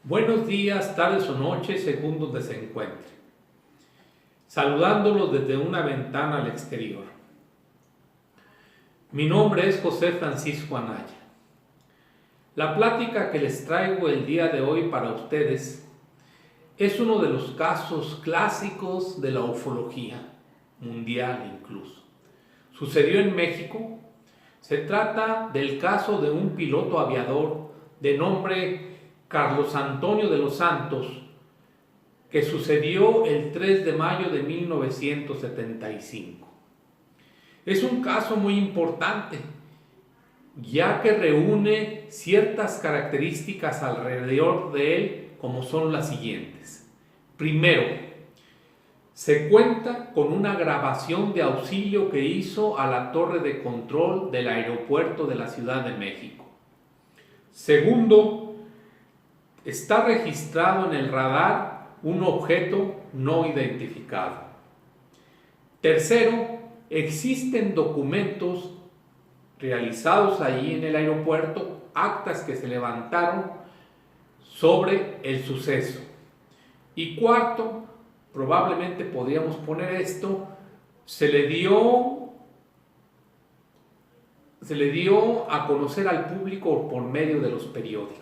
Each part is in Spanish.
Buenos días, tardes o noches, según donde se encuentre. Saludándolos desde una ventana al exterior. Mi nombre es José Francisco Anaya. La plática que les traigo el día de hoy para ustedes es uno de los casos clásicos de la ufología, mundial incluso. Sucedió en México. Se trata del caso de un piloto aviador de nombre Carlos Antonio de los Santos, que sucedió el 3 de mayo de 1975. Es un caso muy importante, ya que reúne ciertas características alrededor de él, como son las siguientes. Primero, se cuenta con una grabación de auxilio que hizo a la torre de control del aeropuerto de la Ciudad de México. Segundo, está registrado en el radar un objeto no identificado. Tercero, existen documentos realizados allí en el aeropuerto, actas que se levantaron sobre el suceso. Y cuarto, probablemente podríamos poner esto, se le dio a conocer al público por medio de los periódicos.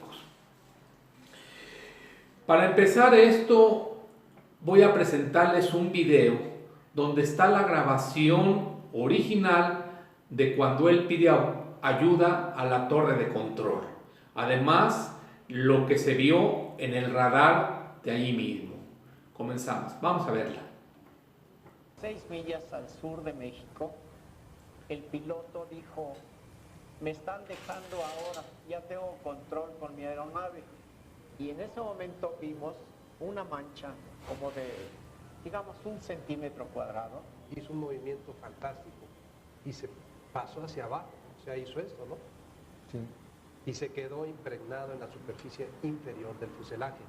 Para empezar esto, voy a presentarles un video donde está la grabación original de cuando él pide ayuda a la torre de control. Además, lo que se vio en el radar de allí mismo. Comenzamos, vamos a verla. 6 millas al sur de México, el piloto dijo: me están dejando ahora, ya tengo control con mi aeronave. Y en ese momento vimos una mancha como de, digamos, 1 centímetro cuadrado. Hizo un movimiento fantástico y se pasó hacia abajo, o sea, hizo esto, ¿no? Sí. Y se quedó impregnado en la superficie inferior del fuselaje.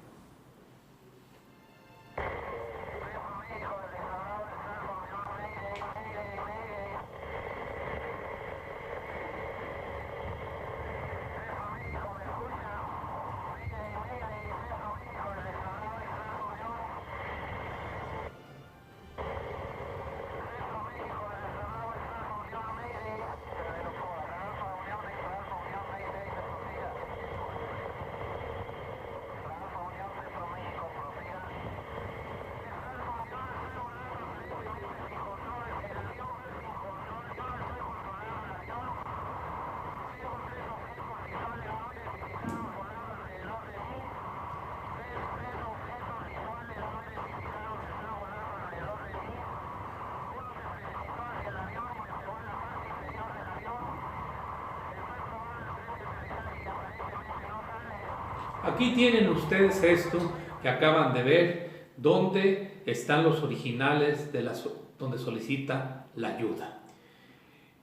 Aquí tienen ustedes esto que acaban de ver, donde están los originales de donde solicita la ayuda.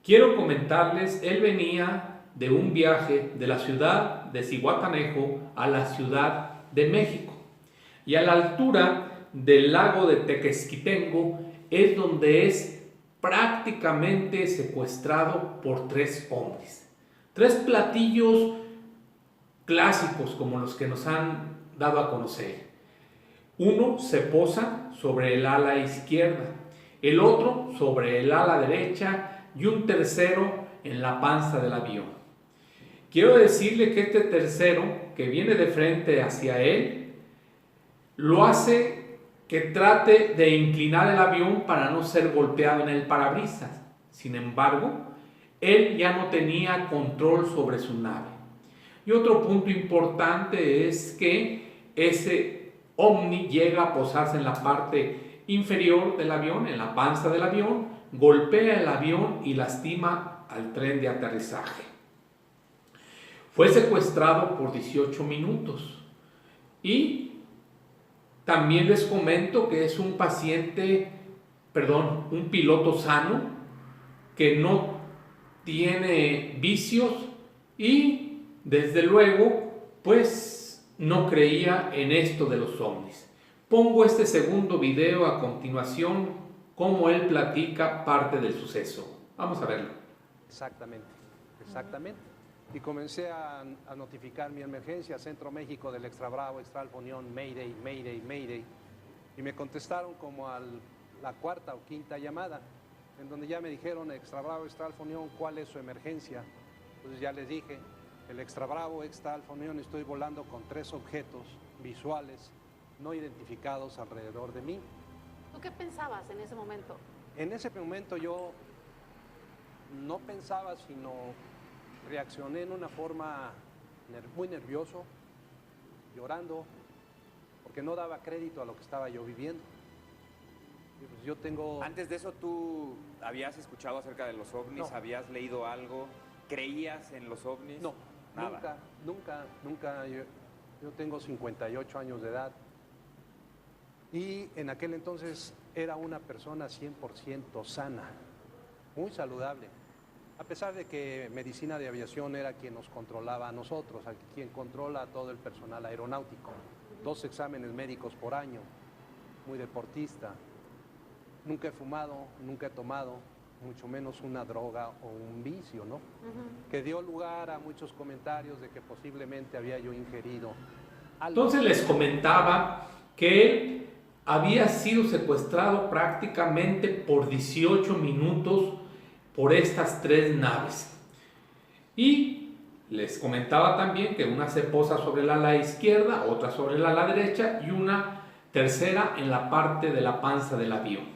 Quiero comentarles, él venía de un viaje de la ciudad de Zihuatanejo a la Ciudad de México. Y a la altura del lago de Tequesquitengo es donde es prácticamente secuestrado por 3 hombres. 3 platillos clásicos como los que nos han dado a conocer. Uno se posa sobre el ala izquierda, el otro sobre el ala derecha y un tercero en la panza del avión. Quiero decirle que este tercero, que viene de frente hacia él, lo hace que trate de inclinar el avión para no ser golpeado en el parabrisas. Sin embargo, él ya no tenía control sobre su nave. Y otro punto importante es que ese ovni llega a posarse en la parte inferior del avión, en la panza del avión, golpea el avión y lastima al tren de aterrizaje. Fue secuestrado por 18 minutos. Y también les comento que es un un piloto sano, que no tiene vicios y desde luego, pues no creía en esto de los ovnis. Pongo este segundo video a continuación, cómo él platica parte del suceso. Vamos a verlo. Exactamente. y comencé a notificar mi emergencia, Centro México del Extra Bravo, Extra Alfa Unión, Mayday, Mayday, Mayday. Y me contestaron como a la cuarta o quinta llamada, en donde ya me dijeron, Extra Bravo, Extra Alfa Unión, ¿cuál es su emergencia? Entonces ya les dije, el Extra Bravo, Extra Alfa Unión, estoy volando con 3 objetos visuales no identificados alrededor de mí. ¿Tú qué pensabas en ese momento? En ese momento yo no pensaba, sino reaccioné en una forma muy nervioso, llorando, porque no daba crédito a lo que estaba yo viviendo. Y pues yo tengo... Antes de eso, ¿tú habías escuchado acerca de los ovnis? No. ¿Habías leído algo? ¿Creías en los ovnis? No, nada. nunca. Yo tengo 58 años de edad y en aquel entonces era una persona 100% sana, muy saludable. A pesar de que medicina de aviación era quien nos controlaba a nosotros, quien controla a todo el personal aeronáutico. 2 exámenes médicos por año, muy deportista. Nunca he fumado, nunca he tomado, mucho menos una droga o un vicio, ¿no? Que dio lugar a muchos comentarios de que posiblemente había yo ingerido algo. Entonces les comentaba que él había sido secuestrado prácticamente por 18 minutos por estas 3 naves. Y les comentaba también que una se posa sobre el ala izquierda, otra sobre el ala derecha y una tercera en la parte de la panza del avión.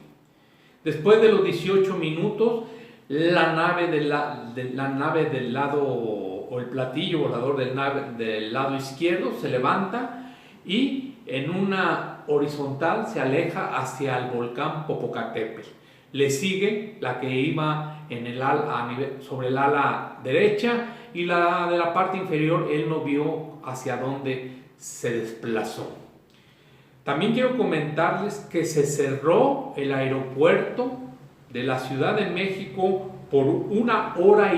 Después de los 18 minutos, la nave del lado, o el platillo volador del lado izquierdo se levanta y en una horizontal se aleja hacia el volcán Popocatépetl. Le sigue la que iba sobre el ala derecha y la de la parte inferior él no vio hacia dónde se desplazó. También quiero comentarles que se cerró el aeropuerto de la Ciudad de México por 1 hora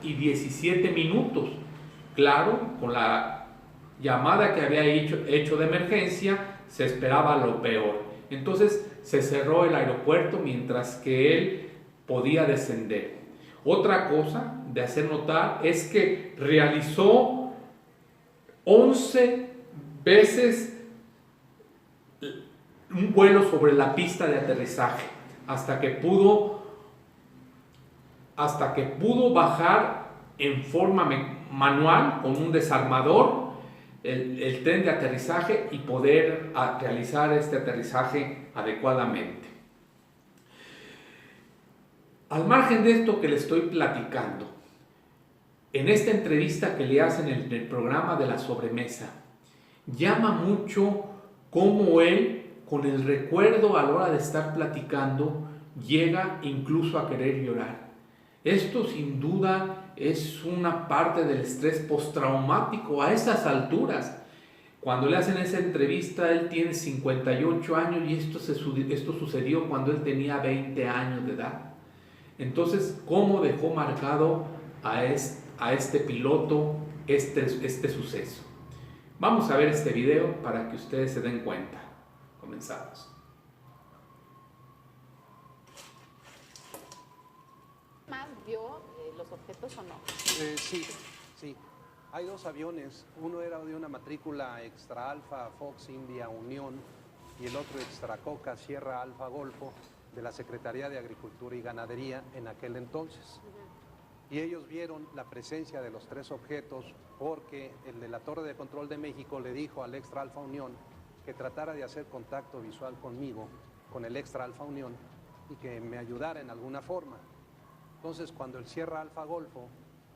y 17 minutos. Claro, con la llamada que había hecho de emergencia, se esperaba lo peor. Entonces se cerró el aeropuerto mientras que él podía descender. Otra cosa de hacer notar es que realizó 11 veces un vuelo sobre la pista de aterrizaje hasta que pudo bajar en forma manual con un desarmador el tren de aterrizaje y poder realizar este aterrizaje adecuadamente. Al margen de esto que le estoy platicando, en esta entrevista que le hacen en el programa de la sobremesa, llama mucho cómo él, con el recuerdo a la hora de estar platicando, llega incluso a querer llorar. Esto sin duda es una parte del estrés postraumático a esas alturas. Cuando le hacen esa entrevista, él tiene 58 años y esto sucedió cuando él tenía 20 años de edad. Entonces, ¿cómo dejó marcado a este piloto este suceso? Vamos a ver este video para que ustedes se den cuenta. Comenzamos. ¿Más vio los objetos o no? Sí. Hay 2 aviones. Uno era de una matrícula Extra Alfa Fox India Unión y el otro Extra Coca Sierra Alfa Golfo de la Secretaría de Agricultura y Ganadería en aquel entonces. Y ellos vieron la presencia de los 3 objetos porque el de la Torre de Control de México le dijo al Extra Alfa Unión que tratara de hacer contacto visual conmigo, con el Extra Alfa Unión, y que me ayudara en alguna forma. Entonces, cuando el Sierra Alfa Golfo,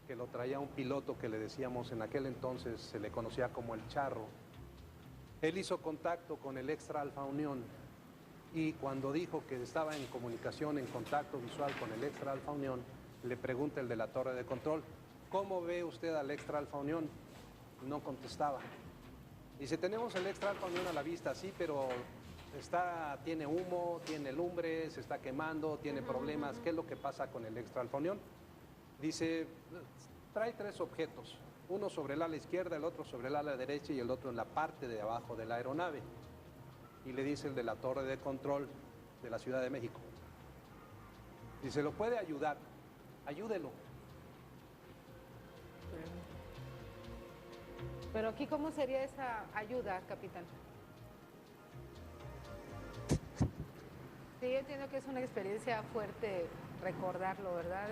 que lo traía un piloto que le decíamos en aquel entonces, se le conocía como el Charro, él hizo contacto con el Extra Alfa Unión, y cuando dijo que estaba en comunicación, en contacto visual con el Extra Alfa Unión, le pregunta el de la Torre de Control, ¿cómo ve usted al Extra Alfa Unión? No contestaba. Dice, tenemos el Extra Alfa Unión a la vista, sí, pero tiene humo, tiene lumbre, se está quemando, tiene problemas. ¿Qué es lo que pasa con el Extra Alfa Unión? Dice, trae 3 objetos, uno sobre el ala izquierda, el otro sobre el ala derecha y el otro en la parte de abajo de la aeronave. Y le dice el de la Torre de Control de la Ciudad de México. Dice, ¿lo puede ayudar? Ayúdelo. Pero aquí, ¿cómo sería esa ayuda, capitán? Sí, yo entiendo que es una experiencia fuerte recordarlo, ¿verdad?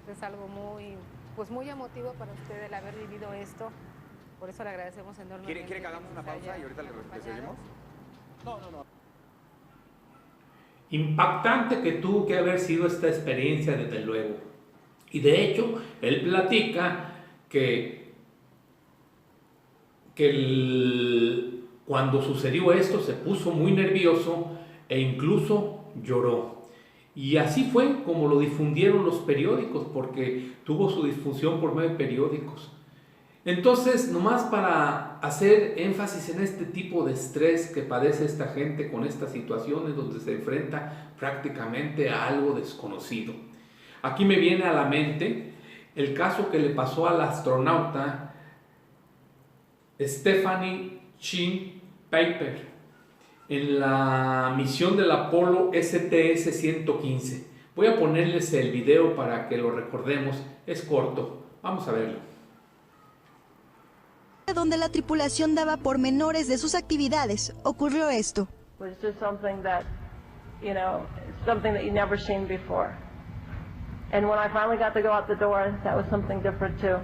Es algo muy, pues muy emotivo para usted el haber vivido esto. Por eso le agradecemos enormemente. ¿Quiere que hagamos una pausa y ahorita le seguimos? No. Impactante que tuvo que haber sido esta experiencia, desde luego. Y de hecho, él platica que cuando sucedió esto se puso muy nervioso e incluso lloró. Y así fue como lo difundieron los periódicos, porque tuvo su difusión por medio de periódicos. Entonces, nomás para hacer énfasis en este tipo de estrés que padece esta gente con estas situaciones donde se enfrenta prácticamente a algo desconocido. Aquí me viene a la mente el caso que le pasó a la astronauta Stephanie Chin Piper en la misión del Apolo STS-115. Voy a ponerles el video para que lo recordemos. Es corto. Vamos a verlo. Donde la tripulación daba pormenores de sus actividades, ocurrió esto. Was just something that, you know, something that you never seen before. And when I finally got to go out the door, that was something different too.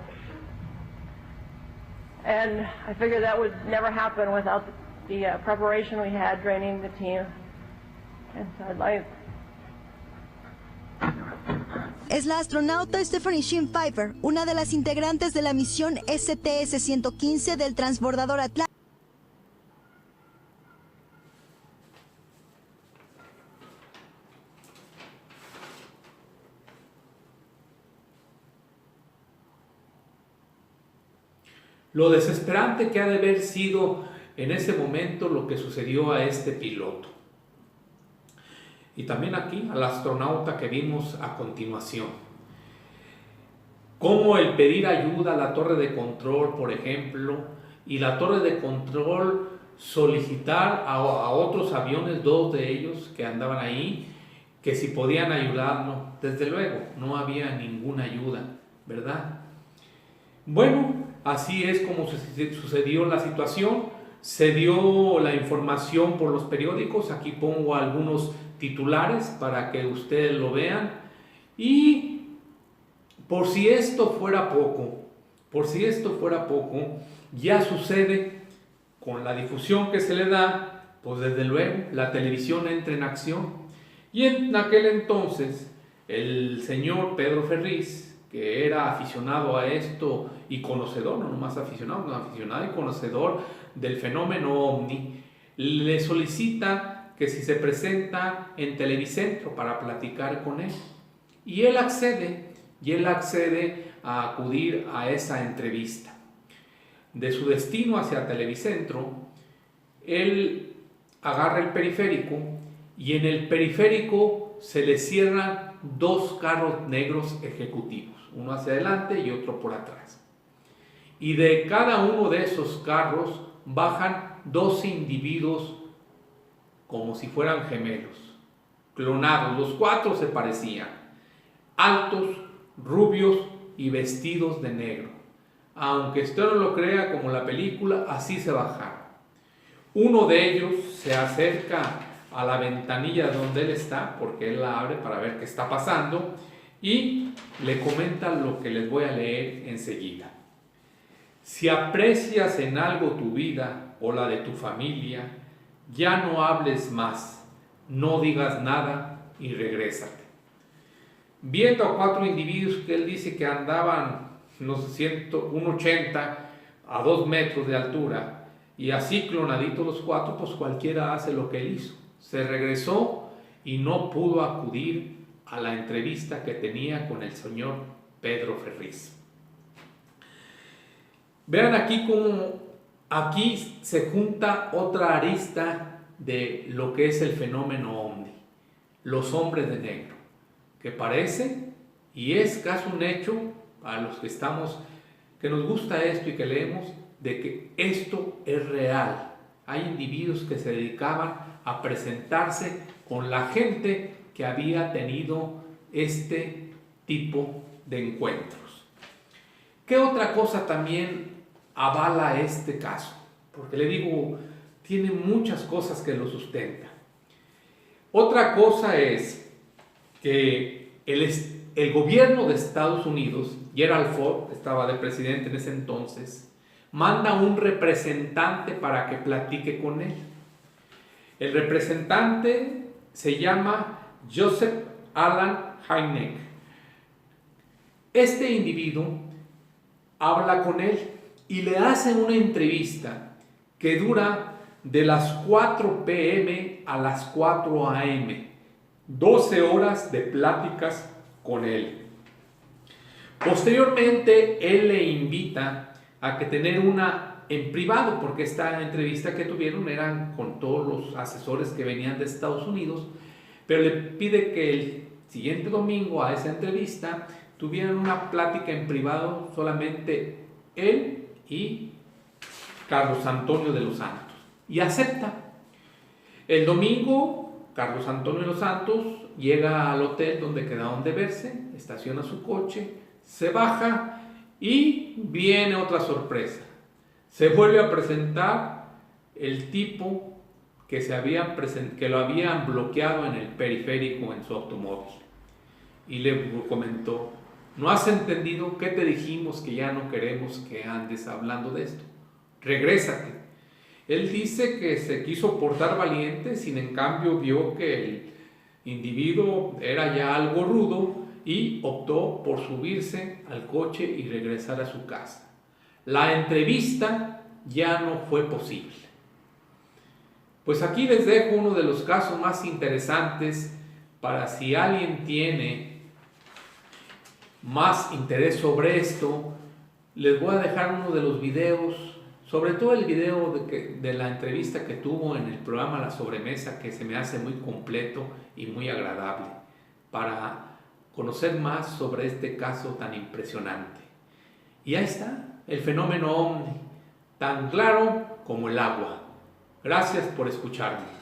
And I figured that would never happen without the preparation we had, training the team. And so I'd like... Es la astronauta Stephanie Chin Piper, una de las integrantes de la misión STS-115 del transbordador Atlantis. Lo desesperante que ha de haber sido en ese momento lo que sucedió a este piloto. Y también aquí al astronauta que vimos a continuación. Cómo el pedir ayuda a la torre de control, por ejemplo, y la torre de control solicitar a otros aviones, 2 de ellos que andaban ahí, que si podían ayudarlo. Desde luego, no había ninguna ayuda, ¿verdad? Bueno, así es como sucedió la situación. Se dio la información por los periódicos. Aquí pongo algunos titulares para que ustedes lo vean. Y por si esto fuera poco, ya sucede con la difusión que se le da, pues desde luego la televisión entra en acción. Y en aquel entonces el señor Pedro Ferriz, que era aficionado a esto y conocedor, no nomás aficionado, y conocedor del fenómeno OVNI, le solicita que si se presenta en Televicentro para platicar con él. Y él accede a acudir a esa entrevista. De su destino hacia Televicentro, él agarra el periférico y en el periférico se le cierran 2 carros negros ejecutivos, uno hacia adelante y otro por atrás. Y de cada uno de esos carros bajan 12 individuos como si fueran gemelos, clonados. Los 4 se parecían, altos, rubios y vestidos de negro. Aunque usted no lo crea, como la película, así se bajaron. Uno de ellos se acerca a la ventanilla donde él está, porque él la abre para ver qué está pasando, y le comenta lo que les voy a leer enseguida. Si aprecias en algo tu vida o la de tu familia, ya no hables más, no digas nada y regrésate. Viendo a 4 individuos que él dice que andaban unos 1,80 a 2 metros de altura y así clonaditos los 4, pues cualquiera hace lo que él hizo. Se regresó y no pudo acudir a la entrevista que tenía con el señor Pedro Ferriz. Vean aquí cómo aquí se junta otra arista de lo que es el fenómeno OVNI, los hombres de negro, que parece y es casi un hecho a los que estamos, que nos gusta esto y que leemos, de que esto es real. Hay individuos que se dedicaban a presentarse con la gente que había tenido este tipo de encuentros. ¿Qué otra cosa también avala este caso, porque le digo, tiene muchas cosas que lo sustentan. Otra cosa es que el gobierno de Estados Unidos, Gerald Ford, estaba de presidente en ese entonces, manda un representante para que platique con él. El representante se llama Joseph Alan Hynek. Este individuo habla con él y le hace una entrevista que dura de las 4 p.m. a las 4 a.m. 12 horas de pláticas con él. Posteriormente, él le invita a que tener una en privado, porque esta entrevista que tuvieron eran con todos los asesores que venían de Estados Unidos, pero le pide que el siguiente domingo a esa entrevista tuvieran una plática en privado solamente él y Carlos Antonio de los Santos. Y acepta. El domingo, Carlos Antonio de los Santos llega al hotel donde quedaron de verse, estaciona su coche, se baja y viene otra sorpresa. Se vuelve a presentar el tipo que lo habían bloqueado en el periférico en su automóvil. Y le comentó: ¿no has entendido qué te dijimos, que ya no queremos que andes hablando de esto? Regrésate. Él dice que se quiso portar valiente, sin en cambio vio que el individuo era ya algo rudo y optó por subirse al coche y regresar a su casa. La entrevista ya no fue posible. Pues aquí les dejo uno de los casos más interesantes para si alguien tiene más interés sobre esto. Les voy a dejar uno de los videos, sobre todo el video de la entrevista que tuvo en el programa La Sobremesa, que se me hace muy completo y muy agradable para conocer más sobre este caso tan impresionante. Y ahí está, el fenómeno OVNI, tan claro como el agua. Gracias por escucharme.